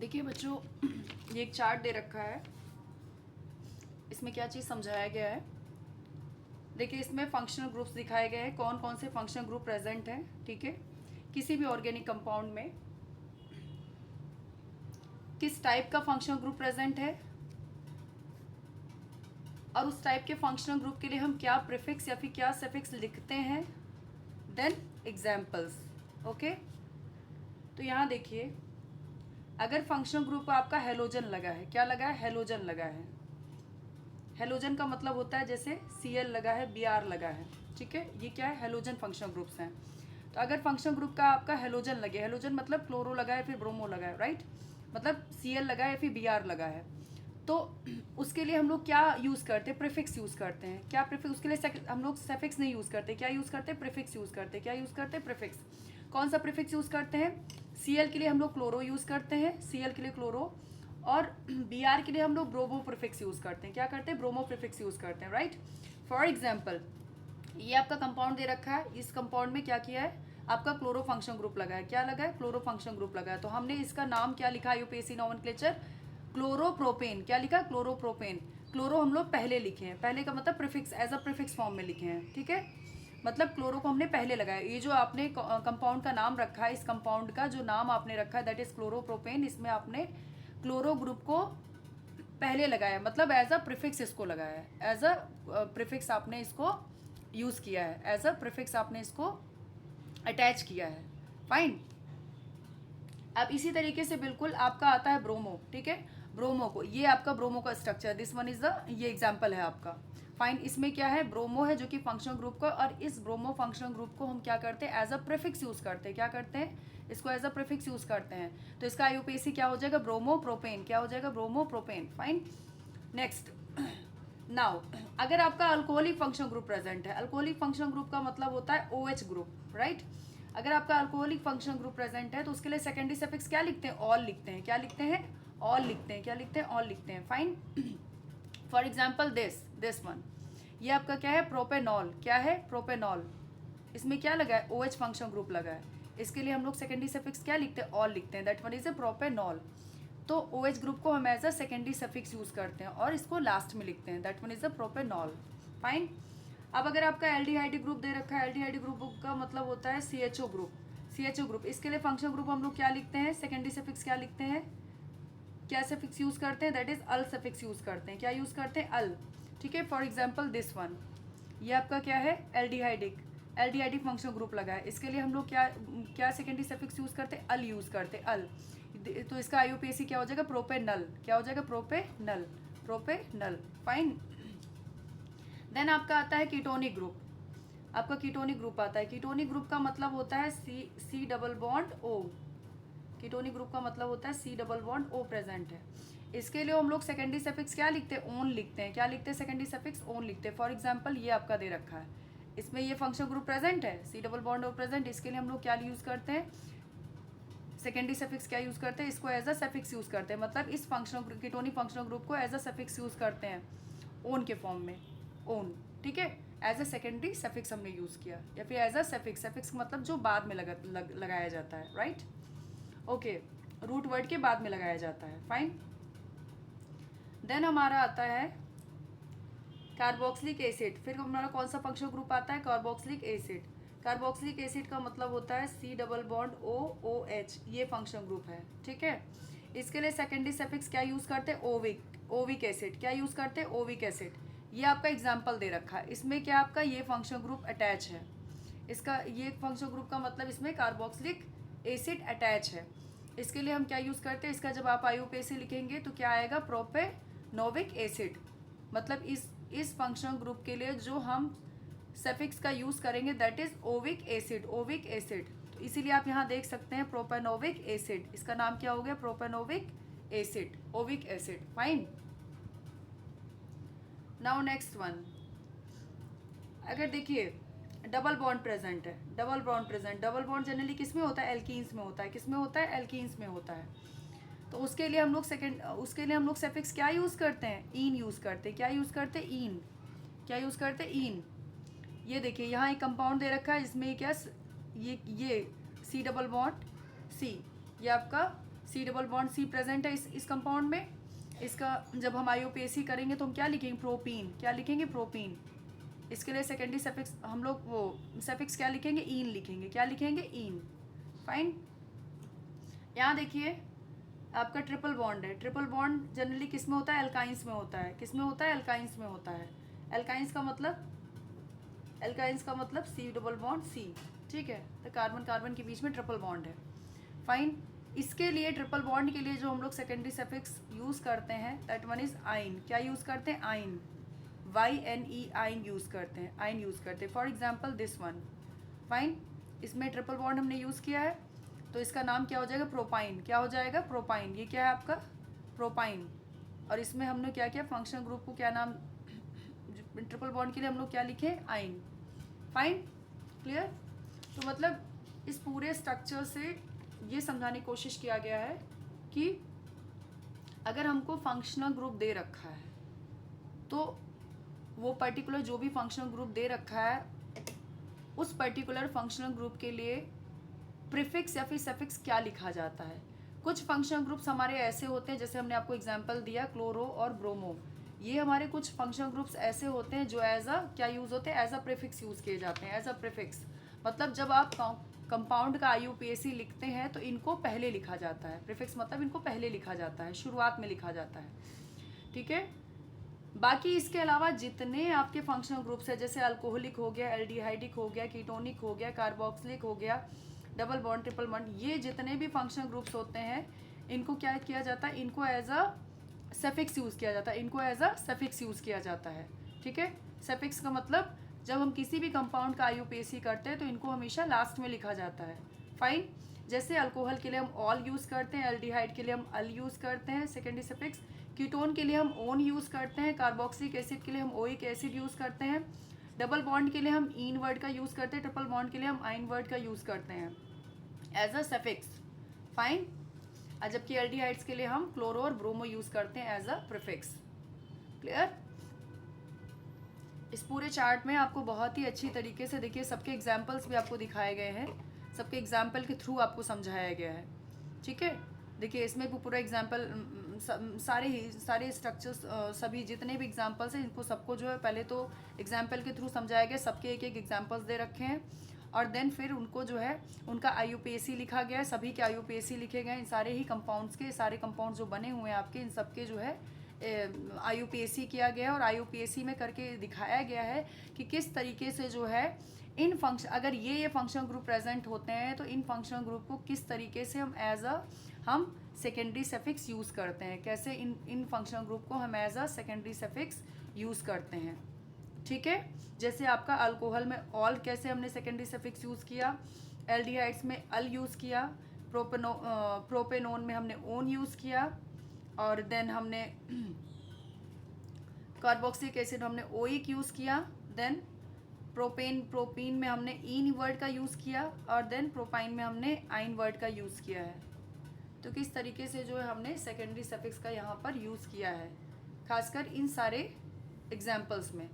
देखिए बच्चों, ये एक चार्ट दे रखा है। इसमें क्या चीज़ समझाया गया है। देखिए इसमें फंक्शनल ग्रुप्स दिखाए गए हैं, कौन कौन से फंक्शनल ग्रुप प्रेजेंट हैं। ठीक है, किसी भी ऑर्गेनिक कंपाउंड में किस टाइप का फंक्शनल ग्रुप प्रेजेंट है और उस टाइप के फंक्शनल ग्रुप के लिए हम क्या प्रीफिक्स या फिर क्या सफिक्स लिखते हैं। Then examples. ओके, तो यहाँ देखिए, अगर फंक्शनल ग्रुप आपका हेलोजन लगा है, क्या लगा है, हेलोजन लगा है। हेलोजन का मतलब होता है जैसे Cl लगा है, Br लगा है। ठीक है, ये क्या है, हेलोजन फंक्शनल ग्रुप्स हैं। तो अगर फंक्शनल ग्रुप का आपका हेलोजन लगे, हेलोजन मतलब क्लोरो लगा है फिर ब्रोमो लगा है, राइट, मतलब Cl लगा है फिर Br लगा है, तो उसके लिए हम लोग क्या यूज़ करते हैं, प्रीफिक्स यूज़ करते हैं। क्या प्रीफिक्स, उसके लिए हम लोग सफिक्स नहीं यूज़ करते, क्या यूज़ करते हैं, प्रीफिक्स यूज़ करते हैं। क्या यूज़ करते हैं, प्रीफिक्स। कौन सा प्रीफिक्स यूज़ करते हैं, Cl के लिए हम लोग क्लोरो यूज़ करते हैं, Cl के लिए क्लोरो, और Br के लिए हम लोग ब्रोमो प्रीफिक्स यूज़ करते हैं। क्या करते हैं, ब्रोमो प्रीफिक्स यूज़ करते हैं, राइट। फॉर एग्जाम्पल, ये आपका कंपाउंड दे रखा है, इस कंपाउंड में क्या किया है, आपका क्लोरो फंक्शन ग्रुप लगा है। क्या लगा है, क्लोरो फंक्शन ग्रुप लगा है। तो हमने इसका नाम क्या लिखा, यूपीएससी नोमेनक्लेचर क्लोरोप्रोपेन। क्या लिखा, क्लोरोप्रोपेन। क्लोरो हम लोग पहले लिखे हैं, पहले का मतलब prefix, as a prefix form में लिखे हैं। ठीक है, मतलब क्लोरो को हमने पहले लगाया। ये जो आपने कंपाउंड का नाम रखा है, इस कंपाउंड का जो नाम आपने रखा है दैट इज क्लोरोप्रोपेन, इसमें आपने क्लोरो ग्रुप को पहले लगाया, मतलब एज अ प्रीफिक्स इसको लगाया है, एज अ प्रीफिक्स आपने इसको यूज़ किया है, एज अ प्रीफिक्स आपने इसको अटैच किया है। फाइन। अब इसी तरीके से बिल्कुल आपका आता है ब्रोमो। ठीक है, ब्रोमो को, ये आपका ब्रोमो का structure, this one is the, ये एग्जाम्पल है आपका। फाइन, इसमें क्या है, ब्रोमो है जो कि फंक्शनल ग्रुप का, और इस ब्रोमो फंक्शनल ग्रुप को हम क्या करते हैं, एज अ प्रीफिक्स यूज करते हैं। क्या करते हैं, इसको एज अ प्रीफिक्स यूज करते हैं। तो इसका आईयूपीएसी क्या हो जाएगा, ब्रोमो प्रोपेन। क्या हो जाएगा, bromo propane. Fine, next. Now, अगर आपका अल्कोहलिक फंक्शनल ग्रुप प्रेजेंट है, अल्कोहलिक फंक्शनल ग्रुप का मतलब होता है OH ग्रुप, राइट। अगर आपका अल्कोहलिक फंक्शनल ग्रुप प्रेजेंट है तो उसके लिए सेकेंडरी सफिक्स क्या लिखते हैं, ऑल लिखते हैं। क्या लिखते हैं, ऑल लिखते हैं। क्या लिखते हैं, ऑल लिखते हैं। Fine. For example this one, ये आपका क्या है, प्रोपेनॉल। क्या है, प्रोपेनॉल। इसमें क्या लगा है, OH फंक्शनल ग्रुप लगा है। इसके लिए हम लोग सेकेंडरी सफिक्स क्या लिखते हैं, ऑल लिखते हैं। That one is a propanol. तो OH ग्रुप को हम as a secondary suffix use करते हैं और इसको लास्ट में लिखते हैं। That one is a propanol. Fine. अब अगर आपका एल्डिहाइड ग्रुप दे रखा है, एल्डिहाइड ग्रुप का मतलब होता है CHO ग्रुप। CHO ग्रुप, इसके लिए फंक्शनल ग्रुप हम लोग क्या लिखते हैं, सेकेंडरी सफिक्स क्या लिखते हैं, क्या सफिक्स यूज करते हैं, that is all suffix use करते हैं। क्या यूज करते हैं, अल। ठीक है, फॉर एग्जाम्पल दिस वन, ये आपका क्या है, एल्डिहाइडिक, एल्डिहाइडिक फंक्शनल ग्रुप लगा है। इसके लिए हम लोग क्या क्या सेकेंडरी सफिक्स यूज करते हैं, अल यूज करते हैं, अल। तो इसका आईयूपीएसी क्या हो जाएगा, प्रोपेनल। क्या हो जाएगा, प्रोपेनल, प्रोपेनल। फाइन। देन आपका आता है कीटोनिक ग्रुप। आपका कीटोनिक ग्रुप आता है, कीटोनिक ग्रुप का मतलब होता है C double bond O। Ketonic group का मतलब होता है C double bond O present है। इसके लिए हम लोग सेकेंडरी सफिक्स क्या लिखते हैं, ओन लिखते हैं। क्या लिखते हैं, सेकेंडरी सफिक्स ओन लिखते हैं। फॉर एग्जाम्पल, ये आपका दे रखा है, इसमें ये फंक्शनल ग्रुप प्रेजेंट है, C double bond O present. इसके लिए हम लोग क्या यूज करते हैं, सेकेंडरी सफिक्स क्या यूज करते हैं, इसको एज अ सफिक्स यूज करते हैं। मतलब इस फंक्शनल कीटोनिक फंक्शनल ग्रुप को एज अ सफिक्स यूज करते हैं, ओन के फॉर्म में, ओन। ठीक है, एज अ सेकेंडरी सफिक्स हमने यूज किया, या फिर एज अ सफिक्स, सफिक्स मतलब जो बाद में लगाया जाता है, राइट। ओके, रूट वर्ड के बाद में लगाया जाता है। फाइन। देन हमारा आता है कार्बोक्सिलिक एसिड। फिर हमारा कौन सा फंक्शनल ग्रुप आता है, कार्बोक्सिलिक एसिड। कार्बोक्सिलिक एसिड का मतलब होता है C डबल बॉन्ड OOH, ये फंक्शनल ग्रुप है। ठीक है, इसके लिए सेकेंडरी सफिक्स क्या यूज करते हैं, ओविक, ओविक एसिड। क्या यूज करते हैं, ओविक एसिड। ये आपका एग्जाम्पल दे रखा है, इसमें क्या आपका ये फंक्शनल ग्रुप अटैच है। इसका ये फंक्शनल ग्रुप का मतलब इसमें कार्बोक्सिलिक एसिड अटैच है। इसके लिए हम क्या यूज करते हैं, इसका जब आप आईयूपीएसी लिखेंगे तो क्या आएगा, प्रोपेनोविक एसिड। मतलब इस फंक्शनल ग्रुप के लिए जो हम सफिक्स का यूज करेंगे that is Ovik acid, oic acid. तो इसीलिए आप यहाँ देख सकते हैं प्रोपेनोविक एसिड, इसका नाम क्या हो गया, propenoic acid, oic acid. Fine. Now next one, अगर देखिए डबल बॉन्ड प्रेजेंट है, double bond present, double bond generally किस में होता है, एल्कीन्स में होता है। किस में होता है, एल्कीन्स में होता है। तो उसके लिए हम लोग सफिक्स क्या यूज करते हैं, इन यूज करते हैं। क्या यूज करते हैं, इन। क्या यूज करते हैं, इन। ये देखिए यहाँ एक कंपाउंड दे रखा है, इसमें क्या ये C डबल बॉन्ड C, ये आपका C double bond C present है इस कंपाउंड में। इसका जब हम IUPAC करेंगे तो हम क्या लिखेंगे, प्रोपीन। क्या लिखेंगे, प्रोपीन। इसके लिए सेकेंडरी सफिक्स हम लोग वो सफिक्स क्या लिखेंगे, ईन लिखेंगे। क्या लिखेंगे, ईन। फाइन। यहाँ देखिए आपका ट्रिपल बॉन्ड है। ट्रिपल बॉन्ड जनरली किस में होता है, एल्काइंस में होता है। किस में होता है, एल्काइंस में होता है। एल्काइंस का मतलब सी डबल बॉन्ड सी, ठीक है। तो कार्बन कार्बन के बीच में ट्रिपल बॉन्ड है। फाइन। इसके लिए ट्रिपल बॉन्ड के लिए जो हम लोग सेकेंडरी सफिक्स यूज़ करते हैं दैट वन इज आइन। क्या यूज़ करते हैं, आइन। YNE आइन यूज़ करते हैं, आइन यूज़ करते हैं। For example this one. Fine. इसमें ट्रिपल बॉन्ड हमने यूज़ किया है तो इसका नाम क्या हो जाएगा, प्रोपाइन। क्या हो जाएगा, प्रोपाइन। ये क्या है आपका, प्रोपाइन। और इसमें हमने क्या किया, फंक्शनल ग्रुप को क्या नाम, ट्रिपल बॉन्ड के लिए हम लोग क्या लिखे, आइन। फाइन। क्लियर। तो मतलब इस पूरे स्ट्रक्चर से ये समझाने की कोशिश किया गया है कि अगर हमको फंक्शनल ग्रुप दे रखा है तो वो पर्टिकुलर जो भी फंक्शनल ग्रुप दे रखा है उस पर्टिकुलर फंक्शनल ग्रुप के लिए प्रीफिक्स या फिर सफिक्स क्या लिखा जाता है। कुछ फंक्शनल ग्रुप्स हमारे ऐसे होते हैं, जैसे हमने आपको एग्जांपल दिया क्लोरो और ब्रोमो। ये हमारे कुछ फंक्शनल ग्रुप्स ऐसे होते हैं जो एज अ क्या यूज़ होते हैं, एज अ प्रीफिक्स यूज़ किए जाते हैं। एज अ प्रीफिक्स मतलब जब आप कंपाउंड का IUPAC लिखते हैं तो इनको पहले लिखा जाता है। प्रीफिक्स मतलब इनको पहले लिखा जाता है, शुरुआत में लिखा जाता है, ठीक है। बाकी इसके अलावा जितने आपके फंक्शनल ग्रुप्स है, जैसे अल्कोहलिक हो गया, एल्डिहाइडिक हो गया, कीटोनिक हो गया, कार्बोक्सिलिक हो गया, डबल बॉन्ड, ट्रिपल बॉन्ड, ये जितने भी फंक्शनल ग्रुप्स होते हैं इनको क्या किया जाता है, इनको एज अ सफिक्स यूज़ किया जाता है। इनको एज अ सफिक्स यूज़ किया जाता है, ठीक है। सफिक्स का मतलब जब हम किसी भी कंपाउंड का IUPAC करते हैं तो इनको हमेशा लास्ट में लिखा जाता है। फाइन। जैसे अल्कोहल के लिए हम ऑल यूज़ करते हैं, एल्डिहाइड के लिए हम अल यूज़ करते हैं सेकेंडरी सफिक्स, कीटोन के लिए हम ओन यूज़ करते हैं, कार्बोक्सिलिक एसिड के लिए हम ओइक एसिड यूज़ करते हैं, डबल बॉन्ड के लिए हम ईन वर्ड का यूज़ करते हैं, ट्रिपल बॉन्ड के लिए हम आइन वर्ड का यूज़ करते हैं एज अ सफिक्स। फाइन। जबकि एल्डिहाइड्स के लिए हम क्लोरो और ब्रोमो यूज़ करते हैं एज अ प्रीफिक्स। क्लियर। इस पूरे चार्ट में आपको बहुत ही अच्छी तरीके से देखिए सबके एग्जाम्पल्स भी आपको दिखाए गए हैं, सबके एग्जाम्पल के थ्रू आपको समझाया गया है, ठीक है। देखिए इसमें भी पूरा एग्जाम्पल सारे स्ट्रक्चर्स सभी जितने भी एग्जाम्पल्स हैं इनको सबको जो है पहले तो एग्जाम्पल के थ्रू समझाया गया, सबके एक एक एग्जाम्पल्स दे रखे हैं और देन फिर उनको जो है उनका IUPAC लिखा गया है। सभी के IUPAC लिखे गए इन सारे ही कंपाउंड्स के, सारे कंपाउंड्स जो बने हुए हैं आपके इन सबके जो है IUPAC किया गया है और IUPAC में करके दिखाया गया है कि किस तरीके से जो है इन फंक्शन अगर ये फंक्शनल ग्रुप प्रेजेंट होते हैं तो इन फंक्शनल ग्रुप को किस तरीके से हम सेकेंडरी सफिक्स यूज़ करते हैं, कैसे इन फंक्शनल ग्रुप को हम as a secondary suffix use करते हैं, ठीक है। जैसे आपका अल्कोहल में ऑल कैसे हमने सेकेंडरी सफिक्स यूज़ किया, एल्डिहाइड्स में अल यूज़ किया, प्रोपेनोन में हमने ओन यूज़ किया और देन हमने कार्बोक्सिलिक एसिड हमने ओइक यूज़ किया, देन प्रोपीन में हमने ईन वर्ड का यूज़ किया और देन प्रोपाइन में हमने आइन वर्ड का यूज़ किया है। तो किस तरीके से जो है हमने सेकेंडरी सफिक्स का यहाँ पर यूज़ किया है, खासकर इन सारे एग्जाम्पल्स में।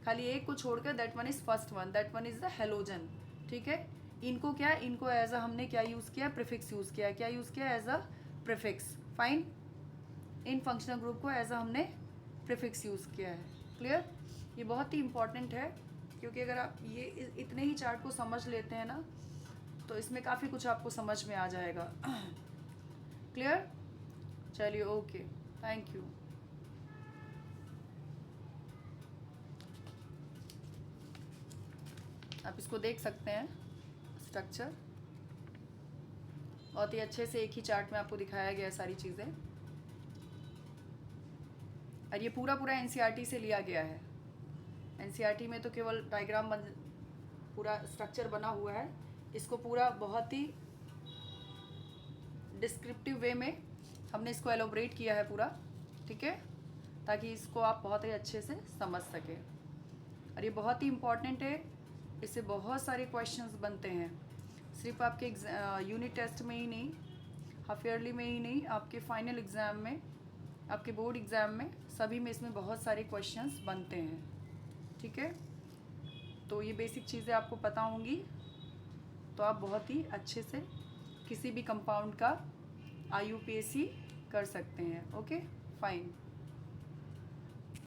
खाली एक को छोड़कर that one is first one, that one is the halogen, ठीक है। इनको क्या, इनको एज अ हमने क्या यूज़ किया, प्रीफिक्स यूज़ किया। क्या यूज़ किया, एज अ प्रीफिक्स। फाइन। इन फंक्शनल ग्रुप को एज अ हमने प्रीफिक्स यूज़ किया है। क्लियर। ये बहुत ही इंपॉर्टेंट है क्योंकि अगर आप ये इतने ही चार्ट को समझ लेते हैं ना तो इसमें काफ़ी कुछ आपको समझ में आ जाएगा। क्लियर। चलिए ओके, थैंक यू। आप इसको देख सकते हैं स्ट्रक्चर, बहुत ही अच्छे से एक ही चार्ट में आपको दिखाया गया है सारी चीज़ें और ये पूरा NCERT से लिया गया है। NCERT में तो केवल डायग्राम पूरा स्ट्रक्चर बना हुआ है, इसको पूरा बहुत ही डिस्क्रिप्टिव वे में हमने इसको एलोबरेट किया है पूरा, ठीक है, ताकि इसको आप बहुत ही अच्छे से समझ सकें। और ये बहुत ही इम्पॉर्टेंट है, इससे बहुत सारे क्वेश्चंस बनते हैं, सिर्फ आपके यूनिट टेस्ट में ही नहीं, हाफ ईयरली में ही नहीं, आपके फाइनल एग्ज़ाम में, आपके बोर्ड एग्ज़ाम में, सभी में इसमें बहुत सारे क्वेश्चंस बनते हैं, ठीक है। तो ये बेसिक चीज़ें आपको पता होंगी तो आप बहुत ही अच्छे से किसी भी कंपाउंड का IUPAC कर सकते हैं. Okay fine.